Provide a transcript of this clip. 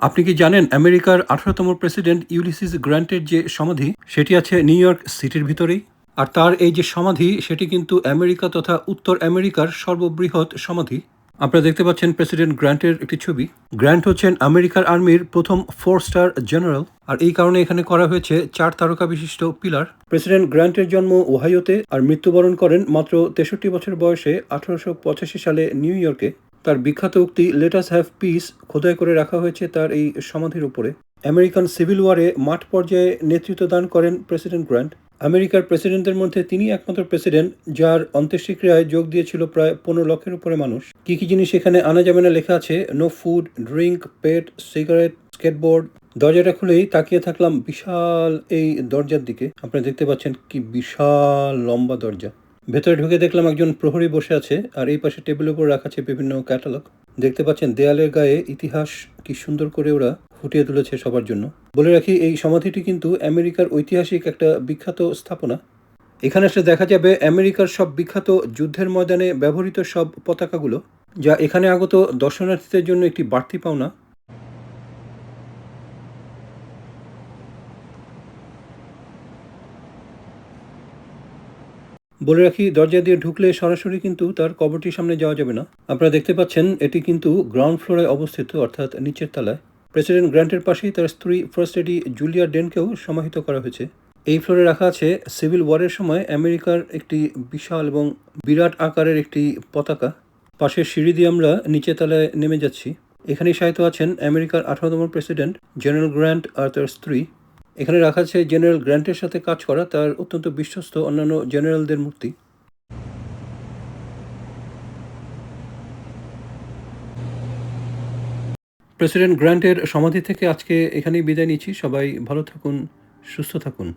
আপনি কি জানেন আমেরিকার ১৮তম প্রেসিডেন্ট ইউলিসিস গ্র্যান্টের যে সমাধি সেটি আছে নিউ ইয়র্ক সিটির ভিতরেই। আর তার এই যে সমাধি সেটি কিন্তু আমেরিকা তথা উত্তর আমেরিকার সর্ববৃহৎ সমাধি। আপনারা দেখতে পাচ্ছেন প্রেসিডেন্ট গ্র্যান্টের একটি ছবি। গ্র্যান্ট হচ্ছেন আমেরিকার আর্মির প্রথম 4 স্টার জেনারেল, আর এই কারণে এখানে করা হয়েছে 4 তারকা বিশিষ্ট পিলার। প্রেসিডেন্ট গ্র্যান্টের জন্ম ওহাইওতে আর মৃত্যুবরণ করেন মাত্র 63 বছর বয়সে 1885 সালে নিউ ইয়র্কে। তার বিখ্যাত উক্তি লেট আস হ্যাভ পিস খোদাই করে রাখা হয়েছে তার এই সমাধির উপরে। আমেরিকান সিভিল ওয়ারে মাঠ পর্যায়ে নেতৃত্ব দান করেন প্রেসিডেন্ট গ্র্যান্ট। আমেরিকার প্রেসিডেন্টদের মধ্যে তিনি একমাত্র প্রেসিডেন্ট যার অন্ত্যেষ্টিক্রিয়ায় যোগ দিয়েছিল প্রায় 15 লক্ষের উপরে মানুষ। কি কি জিনিস এখানে আনা যাবে না লেখা আছে, নো ফুড, ড্রিঙ্ক, পেট, সিগারেট, স্কেটবোর্ড। দরজাটা খুলেই তাকিয়ে থাকলাম বিশাল এই দরজার দিকে। আপনারা দেখতে পাচ্ছেন কি বিশাল লম্বা দরজা। ভেতরে ঢুকে দেখলাম একজন প্রহরী বসে আছে, আর এই পাশে টেবিলের উপর রাখা আছে বিভিন্ন ক্যাটালগ। দেখতে পাচ্ছেন দেয়ালের গায়ে ইতিহাস কি সুন্দর করে ওরা ফুটিয়ে তুলেছে সবার জন্য। বলে রাখি এই সমাধিটি কিন্তু আমেরিকার ঐতিহাসিক একটা বিখ্যাত স্থাপনা। এখানে আসলে দেখা যাবে আমেরিকার সব বিখ্যাত যুদ্ধের ময়দানে ব্যবহৃত সব পতাকাগুলো, যা এখানে আগত দর্শনার্থীদের জন্য একটি বাড়তি পাওনা। বলে রাখি দরজা দিয়ে ঢুকলে সরাসরি কিন্তু তার কবরটির সামনে যাওয়া যাবে না। আপনারা দেখতে পাচ্ছেন এটি কিন্তু গ্রাউন্ড ফ্লোরে অবস্থিত, অর্থাৎ নিচের তলায়। প্রেসিডেন্ট গ্র্যান্টের পাশেই তার স্ত্রী ফার্স্ট লেডি জুলিয়া ডেনকেও সমাহিত করা হয়েছে। এই ফ্লোরে রাখা আছে সিভিল ওয়ারের সময় আমেরিকার একটি বিশাল এবং বিরাট আকারের একটি পতাকা। পাশের সিঁড়ি দিয়ে আমরা নিচের তলায় নেমে যাচ্ছি। এখানেই শায়িত আছেন আমেরিকার 18তম প্রেসিডেন্ট জেনারেল গ্র্যান্ট আর তার স্ত্রী। এখানে রাখা আছে জেনারেল গ্র্যান্টের সাথে কাজ করা তার অত্যন্ত বিশ্বস্ত অন্যান্য জেনারেলদের মূর্তি। প্রেসিডেন্ট গ্র্যান্টের সমাধি থেকে আজকে এখানেই বিদায় নিচ্ছি। সবাই ভালো থাকুন, সুস্থ থাকুন।